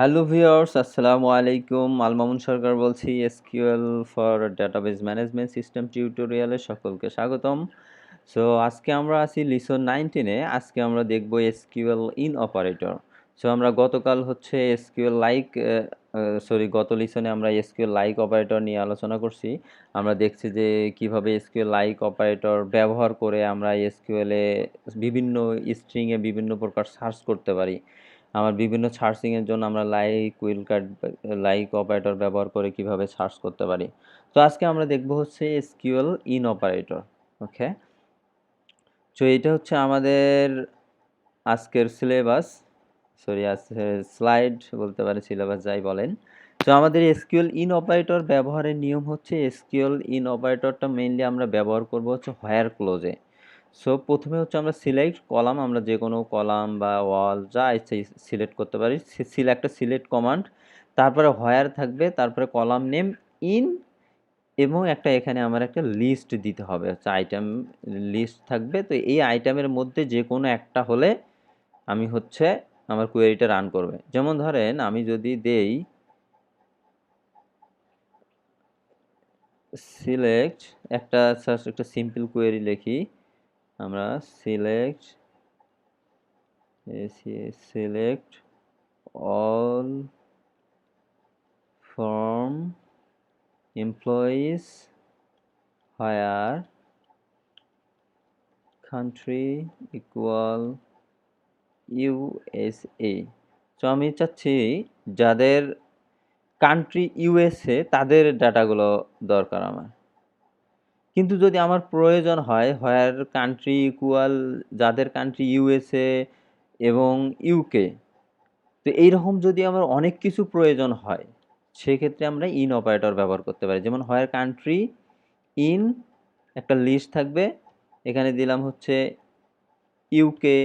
Hello viewers, আসসালামু আলাইকুম। মামুন সরকার বলছি, SQL for database management system টিউটোরিয়ালে সকলকে স্বাগতম। সো আজকে আমরা আছি লিসন 19-এ। আজকে আমরা দেখব এসকিউএল ইন অপারেটর। সো আমরা গতকাল হচ্ছে এসকিউএল লাইক গত লিসনে আমরা এসকিউএল লাইক অপারেটর নিয়ে আলোচনা করছি। আমরা দেখছি যে কিভাবে এসকিউএল লাইক অপারেটর ব্যবহার করে আমরা এসকিউএলে বিভিন্ন স্ট্রিংয়ে বিভিন্ন প্রকার সার্চ করতে পারি। আমার বিভিন্ন সার্চিংয়ের জন্য আমরা লাইক অপারেটর ব্যবহার করে কিভাবে সার্চ করতে পারি। তো আজকে আমরা দেখব হচ্ছে এসকিউএল ইন অপারেটর। ওকে, তো এটা হচ্ছে আমাদের আজকের সিলেবাস, আজকের স্লাইড বলতে পারি, সিলেবাস যাই বলেন। তো আমাদের এসকিউএল ইন অপারেটর ব্যবহারের নিয়ম হচ্ছে, এসকিউএল ইন অপারেটরটা মেইনলি আমরা ব্যবহার করব হচ্ছে হোয়ার ক্লোজে। সো প্রথমে হচ্ছে আমরা সিলেক্ট কলাম, আমরা যে কোনো কলাম বা ওয়াল যা ইচ্ছে সিলেক্ট করতে পারি। একটা সিলেক্ট কমান্ড, তারপরে হোয়ার থাকবে, তারপরে কলাম নেম ইন, এবং এখানে আমার একটা লিস্ট দিতে হবে, হচ্ছে আইটেম লিস্ট থাকবে। তো এই আইটেমের মধ্যে যে কোনো একটা হলে আমি হচ্ছে আমার কোয়েরিটা রান করবে। যেমন ধরেন আমি যদি দেই সিলেক্ট, একটা সিম্পল কোয়েরি লিখি আমরা, select all from employees where country equal USA। তো আমি চাচ্ছি যাদের কান্ট্রি ইউএসএ তাদের ডাটাগুলো দরকার আমার। কিন্তু যদি আমার প্রয়োজন হয় হোয়ার কান্ট্রি ইকুয়াল, যাদের কান্ট্রি ইউএসএ এবং ইউকে, তো এইরকম যদি আমার অনেক কিছু প্রয়োজন হয়, সেক্ষেত্রে আমরা ইন অপারেটর ব্যবহার করতে পারি। যেমন হোয়ার কান্ট্রি ইন, একটা লিস্ট থাকবে, এখানে দিলাম হচ্ছে ইউকে,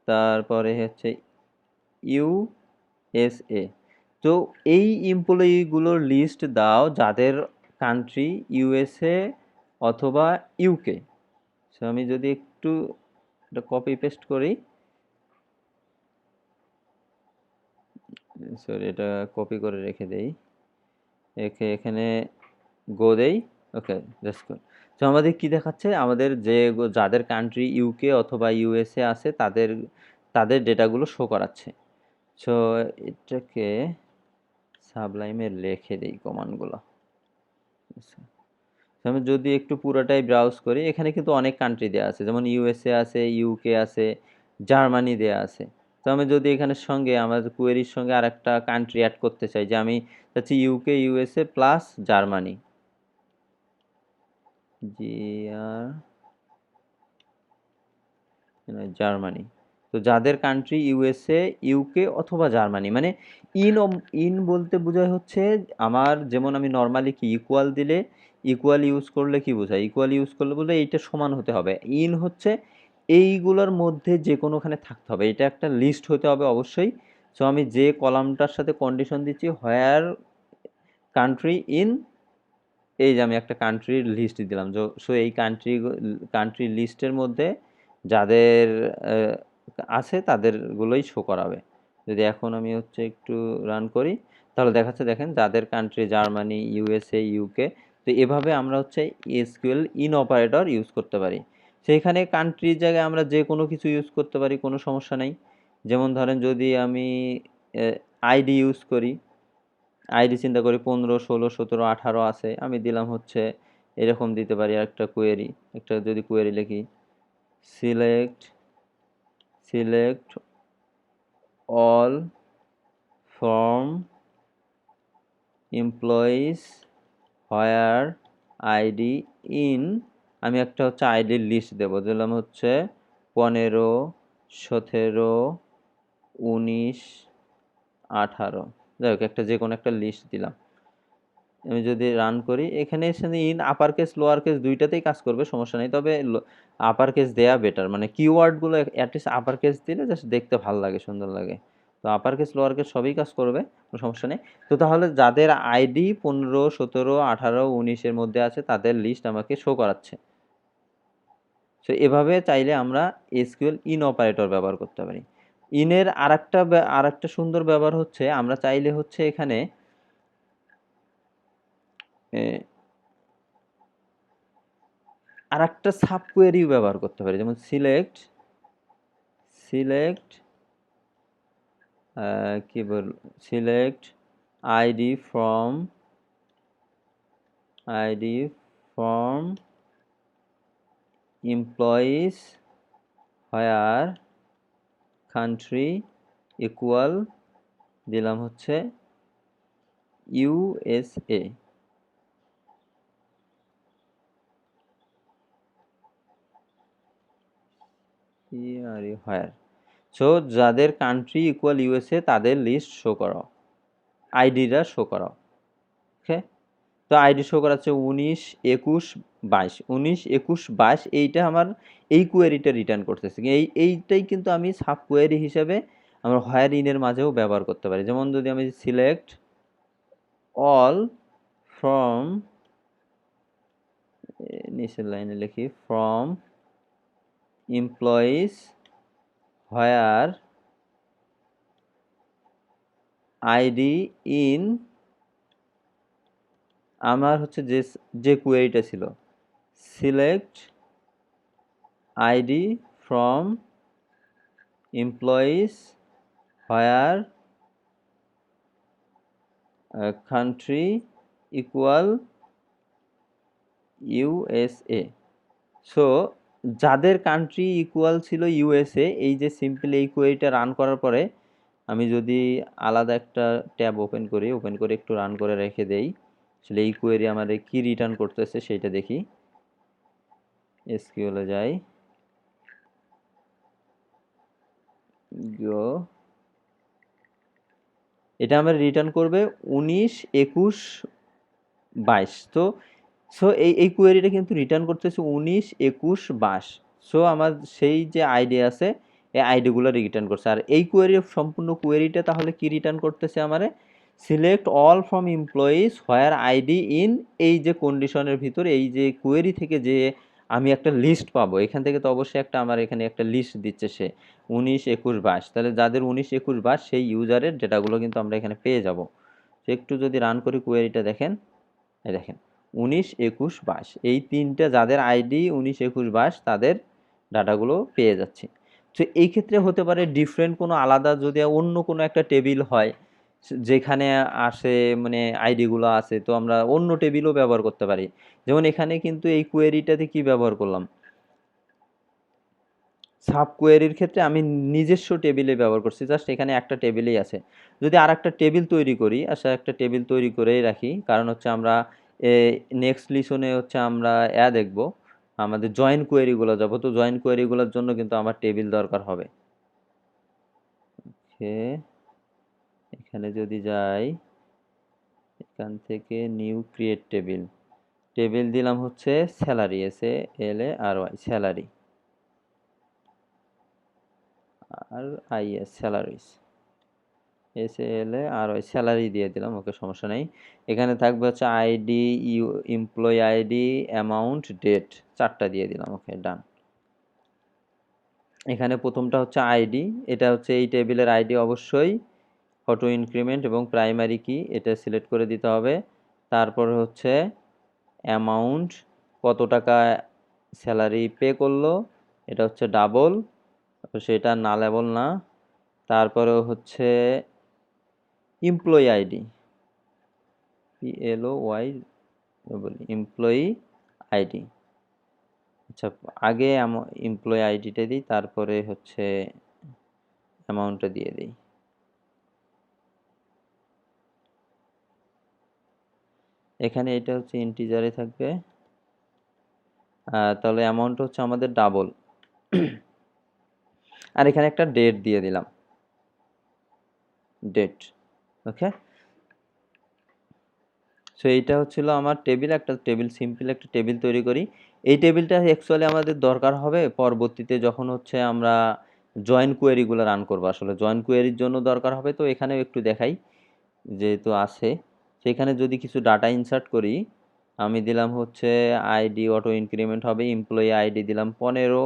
তারপরে হচ্ছে ইউএসএ। তো এই এমপ্লয়িগুলোর লিস্ট দাও যাদের কান্ট্রি ইউএসএ অথবা ইউকে। সো আমি যদি একটু এটা কপি পেস্ট করি, এটা কপি করে রেখে দেই, এখানে গো দেই। ওকে, জাস্ট গো। তো আমাদের কি দেখাচ্ছে, আমাদের যাদের কান্ট্রি ইউকে অথবা ইউএসএ আছে তাদের তাদের ডেটাগুলো শো করাচ্ছে। সো এটাকে সাবলাইমে লিখে দেই কমান্ডগুলো। আমি যদি একটু পুরোটাই ব্রাউজ করি, এখানে কিন্তু অনেক কান্ট্রি দেওয়া আছে, যেমন ইউএসএ আছে, ইউকে আছে, জার্মানি দেওয়া আছে। তো আমি যদি এখানের সঙ্গে আমার কোয়েরির সঙ্গে আর একটা কান্ট্রি অ্যাড করতে চাই, যে আমি চাচ্ছি UK USA plus Germany, Germany. তো যাদের কান্ট্রি ইউএসএ ইউকে অথবা জার্মানি, মানে ইন বলতে বোঝায় হচ্ছে আমার, যেমন আমি নর্মালি কি ইকুয়াল দিলে, ইকুয়াল ইউজ করলে কি বোঝায়, ইকুয়াল ইউজ করলে বলতে এইটা সমান হতে হবে। ইন হচ্ছে এইগুলোর মধ্যে যে কোনোখানে থাকতে হবে, এটা একটা লিস্ট হতে হবে অবশ্যই। সো আমি যে কলামটার সাথে কন্ডিশন দিচ্ছি হোয়ার কান্ট্রি ইন, এই যে আমি একটা কান্ট্রির লিস্ট দিলাম। সো এই কান্ট্রি লিস্টের মধ্যে যাদের আছে তাদেরগুলোই শো করাবে। যদি এখন আমি হচ্ছে একটু রান করি, তাহলে দেখাচ্ছে, দেখেন যাদের কান্ট্রি জার্মানি, ইউএসএ, ইউকে। তো এভাবে আমরা হচ্ছে এসকিউএল ইন অপারেটর ইউজ করতে পারি। সেইখানে কান্ট্রির জায়গায় আমরা যে কোনো কিছু ইউজ করতে পারি, কোনো সমস্যা নেই। যেমন ধরেন যদি আমি আইডি ইউজ করি, আইডি চিন্তা করি 15, 16, 17, 18 আছে, আমি দিলাম হচ্ছে এরকম দিতে পারি। একটা কোয়েরি, যদি কোয়েরি লিখি select all from employees where ID in, আমি একটা হচ্ছে আইডির লিস্ট দেবো, দিলাম হচ্ছে 15, 17, 19, 18, যাই হোক একটা যে কোনো একটা লিস্ট দিলাম। আমি যদি রান করি, এখানে in upper case lower case দুইটাতেই কাজ করবে, সমস্যা নেই। তবে আপার কেস দেয়া বেটার, মানে কিওয়ার্ডগুলো অ্যাটলিস্ট আপার কেস দিলে জাস্ট দেখতে ভালো লাগে, সুন্দর লাগে। তো আপার কেস লোয়ার কেস সবই কাজ করবে, কোনো সমস্যা নেই। তো তাহলে যাদের আইডি 15, 17, 18, 19-এর মধ্যে আছে তাদের লিস্ট আমাকে শো করাচ্ছে। সো এভাবে চাইলে আমরা এসকিউএল ইন অপারেটর ব্যবহার করতে পারি। ইনের আরেকটা সুন্দর ব্যবহার হচ্ছে, আমরা চাইলে হচ্ছে এখানে আরেকটা সাব কোয়েরি ব্যবহার করতে পারি, যেমন সিলেক্ট কি বল, select ID from employees where country equal, দিলাম হচ্ছে ইউএসএ। হোয়ার, সো যাদের কান্ট্রি ইকুয়াল ইউএসএ তাদের লিস্ট শো করাও, আইডিটা শো করাও। ওকে, তো আইডি শো করাচ্ছে 19, 21, 22, 19, 21, 22, এইটা আমার এই কোয়েরিটা রিটার্ন করতেছে। এইটাই কিন্তু আমি সাব কোয়েরি হিসেবে আমরা হোয়ার ইনের মাঝেও ব্যবহার করতে পারি। যেমন যদি আমি সিলেক্ট অল ফ্রম, নিচের লাইনে লিখি, from employees where ID in, আমার হচ্ছে যে কোয়েরিটা ছিল select ID from employees where country equal USA. So যাদের কান্ট্রি ইকুয়াল ছিল ইউএসএ, এই যে সিম্পল এই কোয়েরিটা রান করার পরে আমি যদি আলাদা একটা ট্যাব ওপেন করে একটু রান করে রেখে দেই, আসলে এই কোয়েরি আমাদের কি রিটার্ন করতেছে সেইটা দেখি। এসকিউএলে যাই, এটা আমার রিটার্ন করবে 19, 21, 22। সো এই কোয়েরিটা কিন্তু রিটার্ন করতেছে 19, 21, 22। সো আমার সেই যে আইডি আছে এই আইডিগুলো রিটার্ন করছে। আর এই সম্পূর্ণ কোয়েরিটা তাহলে কি রিটার্ন করতেছে আমারে, select all from employees where ID in, এই যে কন্ডিশনের ভিতরে এই যে কোয়েরি থেকে যে আমি একটা লিস্ট পাবো, এখান থেকে তো অবশ্যই একটা আমার এখানে একটা লিস্ট দিচ্ছে সে 19, 21, 22। তাহলে যাদের 19, 21, 22 সেই ইউজারের ডেটাগুলো কিন্তু আমরা এখানে পেয়ে যাব। তো একটু যদি রান করি কোয়েরিটা দেখেন, দেখেন 19, 21, 22 এই তিনটা যাদের আইডি 19, 21, 22 তাদের ডাটাগুলো পেয়ে যাচ্ছে। তো এই ক্ষেত্রে হতে পারে ডিফারেন্ট কোনো আলাদা যদি অন্য কোনো একটা টেবিল হয় যেখানে আসে মানে আইডিগুলো আছে, তো আমরা অন্য টেবিলও ব্যবহার করতে পারি। যেমন এখানে কিন্তু এই কোয়েরিটাতে কি ব্যবহার করলাম, সাব কোয়েরির ক্ষেত্রে আমি নিজস্ব টেবিলে ব্যবহার করছি, জাস্ট এখানে একটা টেবিলেই আছে। যদি আর একটা টেবিল তৈরি করি, একটা টেবিল তৈরি করেই রাখি, কারণ হচ্ছে আমরা নেক্সট লিসনে হচ্ছে আমরা দেখব আমাদের জয়েন কোয়েরিগুলো যাব, তো জয়েন কোয়েরিগুলোর জন্য কিন্তু আমার টেবিল দরকার হবে। ওকে, এখানে যদি যাই, এখান থেকে নিউ ক্রিয়েট টেবিল দিলাম হচ্ছে স্যালারি, SALARY স্যালারি, আর IS স্যালারিস, SALARY স্যালারি দিয়ে দিলাম। ওকে, সমস্যা নেই। এখানে থাকবে হচ্ছে ID, employee ID, amount, date, 4টা দিয়ে দিলাম। ওকে, ডান। এখানে প্রথমটা হচ্ছে আইডি, এটা হচ্ছে এই টেবিলের আইডি অবশ্যই অটো ইনক্রিমেন্ট এবং প্রাইমারি কি এটা সিলেক্ট করে দিতে হবে। তারপর হচ্ছে অ্যামাউন্ট, কত টাকা স্যালারি পে করলো, এটা হচ্ছে ডাবল, সেটা নালেবল না। তারপরে হচ্ছে এমপ্লয়ি আইডি, PLOY বলি, এমপ্লয়ি আইডি। আচ্ছা, আগে এমপ্লয়ি আইডিটা দিই, তারপরে হচ্ছে অ্যামাউন্টটা দিয়ে দিই। এখানে এটা হচ্ছে ইন্টিজারে থাকবে, তাহলে অ্যামাউন্ট হচ্ছে আমাদের ডাবল। আর এখানে একটা ডেট দিয়ে দিলাম, ডেট। ওকে, সো এইটা হচ্ছিল আমার টেবিল, সিম্পল একটা টেবিল তৈরি করি। এই টেবিলটা অ্যাকচুয়ালি আমাদের দরকার হবে পরবর্তীতে যখন হচ্ছে আমরা জয়েন কোয়েরিগুলো রান করবো, আসলে জয়েন কোয়েরির জন্য দরকার হবে। তো এখানেও একটু দেখাই, যেহেতু আছে সেখানে যদি কিছু ডাটা ইনসার্ট করি, আমি দিলাম হচ্ছে আইডি অটো ইনক্রিমেন্ট হবে, এমপ্লয়ি আইডি দিলাম 15,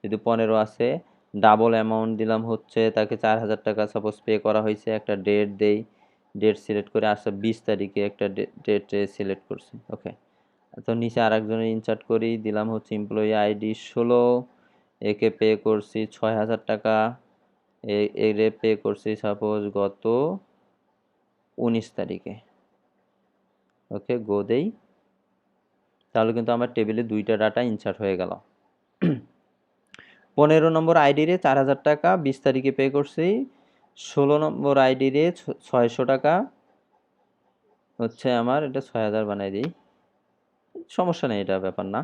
যদি 15 আছে, ডাবল অ্যামাউন্ট দিলাম হচ্ছে তাকে 4000 টাকা সাপোজ পে করা হয়েছে, একটা ডেট দেই, ডেট সিলেক্ট করে আসা 20 তারিখে একটা ডেট সিলেক্ট করছি। ওকে, তো নিচে আরেকজনের ইনসার্ট করি, দিলাম হচ্ছে এমপ্লয়ি আইডি 16, একে পে করছি 6000 টাকা, এরে পে করছি সাপোজ গত 19 তারিখে। ওকে, গো দেই, তাহলে কিন্তু আমার টেবিলে দুইটা ডাটা ইনসার্ট হয়ে গেল। 15 নম্বর আইডি রে 4000 টাকা 20 তারিখে পে করছি, 16 নম্বর আইডি রে 600 টাকা হচ্ছে আমার, এটা 6000 বানাই দিই, সমস্যা নেই, এটা ব্যাপার না।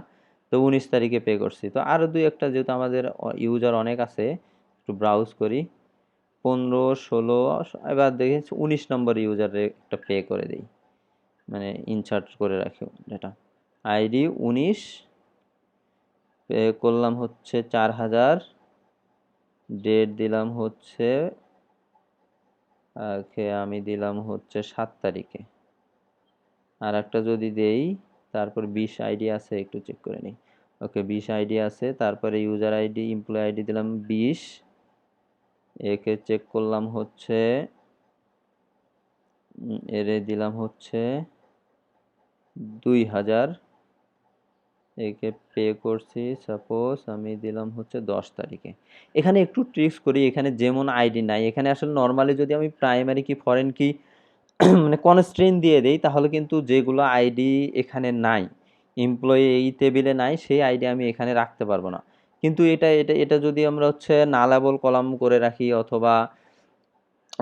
তো 19 তারিখে পে করছি। তো আরও দুই একটা, যেহেতু আমাদের ইউজার অনেক আছে, একটু ব্রাউজ করি, 15, 16, এবার দেখি 19 নম্বর ইউজারে একটা পে করে দিই, মানে ইনসার্ট করে রাখি এটা। আইডি 19 পে করলাম হচ্ছে 4000, ডেট দিলাম হচ্ছে আমি দিলাম হচ্ছে 7 তারিখে। আর একটা যদি দেই, তারপর 20 আইডি আছে, একটু চেক করে নিই। ওকে, 20 আইডি আছে, তারপরে ইউজার আইডি এমপ্লয়ি আইডি দিলাম 20, একে চেক করলাম হচ্ছে এরে দিলাম হচ্ছে 2000, একে পে করছি সাপোজ আমি দিলাম হচ্ছে 10 তারিখে। এখানে একটু ট্রিক্স করি, এখানে যেমন আইডি নাই, এখানে আসলে নর্মালি যদি আমি প্রাইমারি কি ফরেন কি মানে কনস্ট্রেইন দিয়ে দেই, তাহলে কিন্তু যেগুলো আইডি এখানে নাই, এমপ্লয়ি এই টেবিলে নাই, সেই আইডি আমি এখানে রাখতে পারবো না। কিন্তু এটা এটা এটা যদি আমরা হচ্ছে নালেবল কলাম করে রাখি, অথবা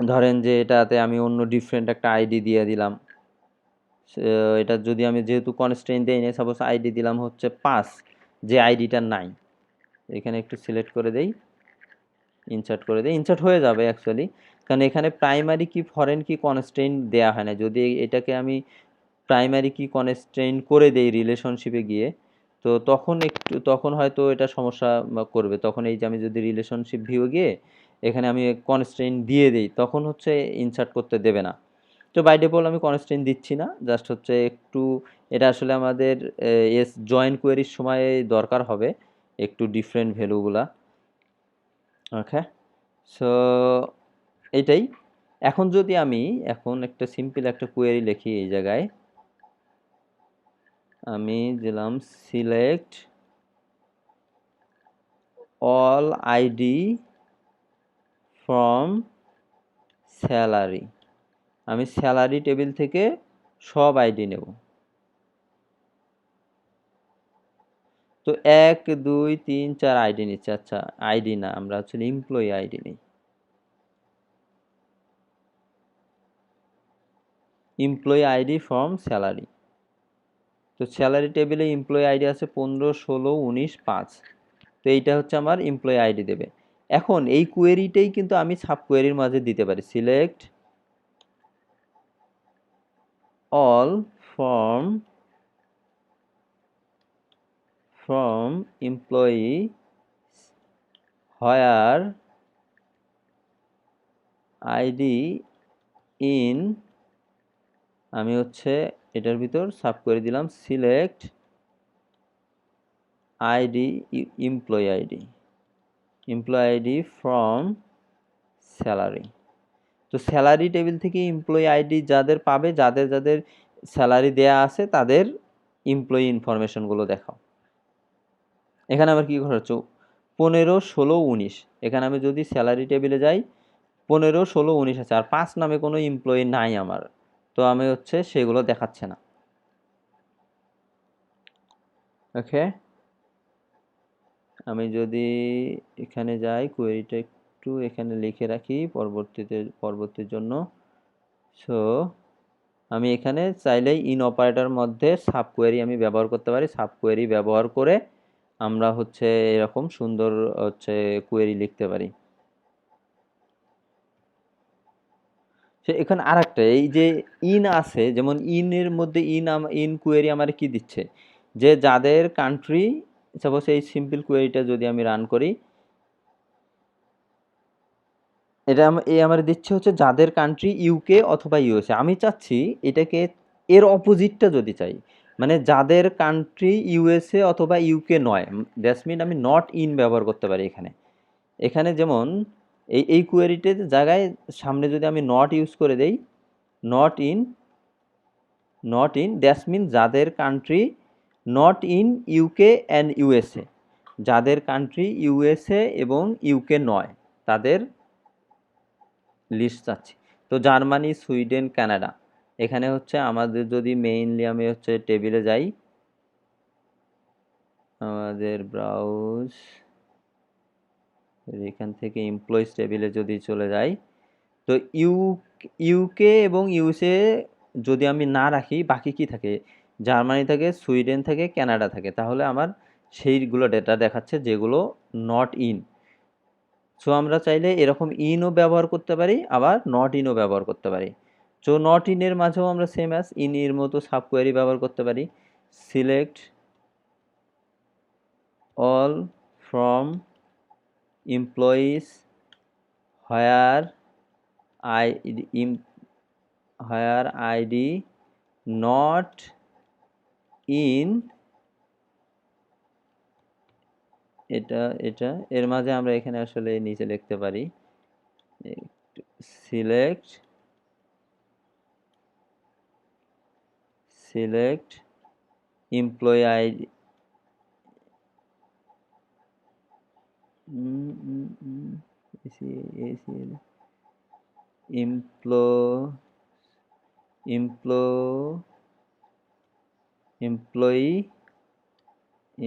ধরেন যে এটাতে আমি অন্য ডিফারেন্ট একটা আইডি দিয়ে দিলাম, এটা যদি আমি যেহেতু কনস্ট্রেইন দেই না, সাপোজ আইডি দিলাম হচ্ছে 5, যে আইডিটা নাই, এখানে একটু সিলেক্ট করে দেই, ইনসার্ট করে দেই, ইনসার্ট হয়ে যাবে অ্যাকচুয়ালি, কারণ এখানে প্রাইমারি কি ফরেন কি কনস্ট্রেইন দেওয়া হয় না। যদি এটাকে আমি প্রাইমারি কি কনস্ট্রেইন করে দেই রিলেশনশিপে গিয়ে, তো তখন হয়তো এটা সমস্যা করবে। তখন এই যে আমি যদি রিলেশনশিপ ভিউ গিয়ে এখানে আমি কনস্ট্রেইন দিয়ে দেই, তখন হচ্ছে ইনসার্ট করতে দেবে না। তো বাই ডিফল্ট আমি কনস্ট্রেইন দিচ্ছি না, জাস্ট হচ্ছে একটু, এটা আসলে আমাদের জয়েন কোয়েরির সময় দরকার হবে একটু ডিফারেন্ট ভ্যালুগুলা। ওকে, সো এইটাই। এখন যদি আমি একটা সিম্পল একটা কোয়েরি লিখি, এই জায়গায় আমি দিলাম select all ID from salary, আমি স্যালারি টেবিল থেকে সব আইডি নেব। তো 1, 2, 3, 4 আইডি নিচ্ছে। আচ্ছা, আইডি না, আমরা হচ্ছে এমপ্লয়ি আইডি নিই, এমপ্লয়ি আইডি ফ্রম স্যালারি। তো স্যালারি টেবিলে এমপ্লয়ি আইডি আছে 15, 16, 19, 5। তো এইটা হচ্ছে আমার এমপ্লয়ি আইডি দেবে। এখন এই কোয়েরিটাই কিন্তু আমি সাব কোয়েরির মাঝে দিতে পারি, select all from employee where ID in, আমি হচ্ছে এটার ভিতর সাব কোয়েরি দিলাম select ID employee ID from salary. তো স্যালারি টেবিল থেকে এমপ্লয়ি আইডি যাদের পাবে, যাদের যাদের স্যালারি দেয়া আছে, তাদের এমপ্লয়ি ইনফরমেশনগুলো দেখাও। এখানে আবার কী করা হচ্ছে, 15, 16, 19, এখানে আমি যদি স্যালারি টেবিলে যাই 15, 16, 19 আছে, আর 5 নামে কোনো এমপ্লয়ি নাই আমার, তো আমি হচ্ছে সেগুলো দেখাচ্ছে না। ওকে, আমি যদি এখানে যাই, কোয়েরিটা একটু এখানে লিখে রাখি পরবর্তীর জন্য। সো আমি এখানে চাইলেই ইন অপারেটর মধ্যে সাব কোয়েরি আমি ব্যবহার করতে পারি। সাব কোয়েরি ব্যবহার করে আমরা হচ্ছে এরকম সুন্দর হচ্ছে কোয়েরি লিখতে পারি। সে এখানে আরেকটা, এই যে ইন আছে, যেমন ইনের মধ্যে ইন কোয়েরি আমার কি দিচ্ছে, যে যাদের কান্ট্রি, সাপোজ এই সিম্পল কোয়েরিটা যদি আমি রান করি, এটা আমার দিচ্ছে হচ্ছে যাদের কান্ট্রি ইউকে অথবা ইউএসএ। আমি চাচ্ছি এটাকে এর অপোজিটটা যদি চাই, মানে যাদের কান্ট্রি ইউএসএ অথবা ইউকে নয়, দ্যাটস মিন আমি নট ইন ব্যবহার করতে পারি এখানে। এখানে যেমন এই কোয়েরিতে জায়গায় সামনে যদি আমি নট ইউজ করে দেই, নট ইন দ্যাটস মিন যাদের country not in UK and USA, যাদের কান্ট্রি ইউএসএ এবং ইউকে নয় তাদের লিস্ট চাচ্ছি। তো জার্মানি, সুইডেন, কানাডা, এখানে হচ্ছে আমাদের যদি মেইনলি আমি হচ্ছে টেবিলে যাই, আমাদের ব্রাউজ এখান থেকে এমপ্লয়িজ টেবিলে যদি চলে যাই, তো ইউকে এবং ইউএসএ যদি আমি না রাখি, বাকি কি থাকে, জার্মানি থাকে, সুইডেন থাকে, কানাডা থাকে, তাহলে আমার সেইগুলো ডেটা দেখাচ্ছে যেগুলো নট ইন। সো আমরা চাইলে এরকম ইনও ব্যবহার করতে পারি, আবার নট ইনও ব্যবহার করতে পারি। সো নট ইনের মাঝেও আমরা সেম অ্যাজ ইন এর মতো সাব কোয়েরি ব্যবহার করতে পারি। Select all from employees where ID not in, এটা এর মাঝে আমরা এখানে আসলে নিচে লিখতে পারি select employee ID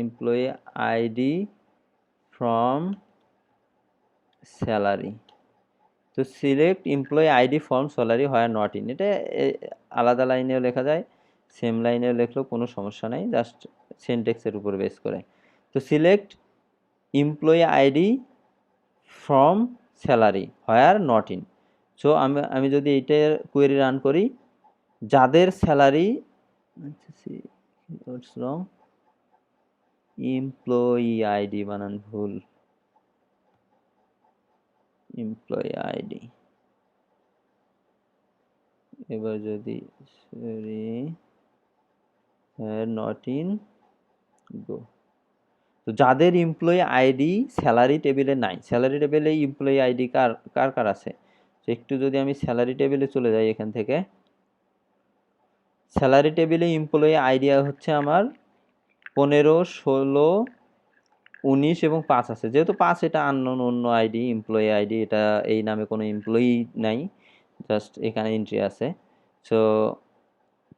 employee ID from salary. তো select employee ID from salary where not in, এটা আলাদা লাইনেও লেখা যায়, সেম লাইনেও লিখলেও কোনো সমস্যা নাই, জাস্ট সিনট্যাক্সের উপর বেস করে। তো select employee ID from salary where not in. So আমি যদি এইটার কোয়েরি রান করি, যাদের স্যালারি রং, এমপ্লয়ি আইডি বানান ভুল, এমপ্লয়ি আইডি, এবার যদি নট ইন গো। তো যাদের এমপ্লয়ি আইডি স্যালারি টেবিলে নাই, স্যালারি টেবিলে এমপ্লয়ি আইডি কার কার আছে, তো একটু যদি আমি স্যালারি টেবিলে চলে যাই, এখান থেকে স্যালারি টেবিলে এমপ্লয়ি আইডি হচ্ছে আমার 15, 16, 19 এবং 5 আছে। যেহেতু 5 এটা আননোন অন্য আইডি, এমপ্লয়ি আইডি, এটা এই নামে কোনো এমপ্লয়ি নাই, জাস্ট এখানে এন্ট্রি আছে। সো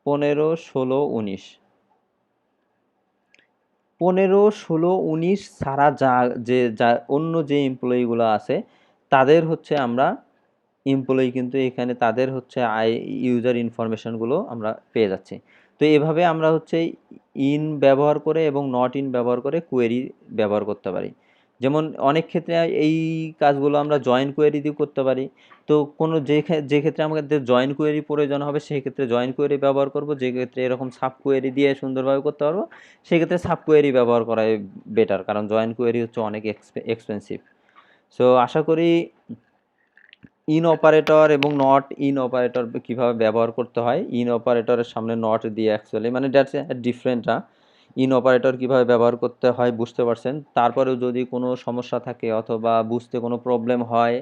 15, 16, 19, 15, 16, 19 ছাড়া যা অন্য যে এমপ্লয়িগুলো আছে তাদের হচ্ছে আমরা এমপ্লয়ি, কিন্তু এখানে তাদের হচ্ছে ইউজার ইনফরমেশনগুলো আমরা পেয়ে যাচ্ছি। তো এভাবে আমরা হচ্ছে ইন ব্যবহার করে এবং নট ইন ব্যবহার করে কোয়েরি ব্যবহার করতে পারি। যেমন অনেক ক্ষেত্রে এই কাজগুলো আমরা জয়েন কোয়েরি দিয়ে করতে পারি। তো কোনো যে ক্ষেত্রে আমাদের জয়েন কোয়েরি প্রয়োজন হবে সেই ক্ষেত্রে জয়েন কোয়েরি ব্যবহার করব, যে ক্ষেত্রে এরকম সাব কোয়েরি দিয়ে সুন্দরভাবে করতে পারবো সেই ক্ষেত্রে সাব কোয়েরি ব্যবহার করাই বেটার, কারণ জয়েন কোয়েরি হচ্ছে অনেক এক্সপেন্সিভ। সো আশা করি ইন অপারেটর এবং নট ইন অপারেটর কীভাবে ব্যবহার করতে হয়, ইন অপারেটরের সামনে নট দিয়ে অ্যাকচুয়ালি মানে দ্যাটস ডিফারেন্ট, ইন অপারেটর কীভাবে ব্যবহার করতে হয় বুঝতে পারছেন। তারপরেও যদি কোনো সমস্যা থাকে অথবা বুঝতে কোনো প্রবলেম হয়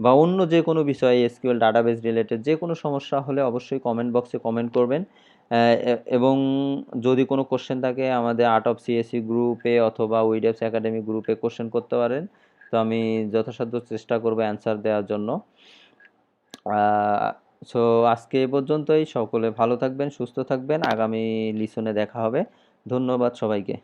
বা অন্য যে কোনো বিষয়ে এসকিউএল ডাটাবেস রিলেটেড যে কোনো সমস্যা হলে অবশ্যই কমেন্ট বক্সে কমেন্ট করবেন, এবং যদি কোনো কোশ্চেন থাকে আমাদের আর্ট অফ সিএসসি গ্রুপে অথবা উইডেপস একাডেমি গ্রুপে কোশ্চেন করতে পারেন। তো আমি যথাসাধ্য চেষ্টা করব অ্যান্সার দেওয়ার জন্য। সো আজকে এ পর্যন্তই। সকলে ভালো থাকবেন, সুস্থ থাকবেন, আগামী লিসনে দেখা হবে। ধন্যবাদ সবাইকে।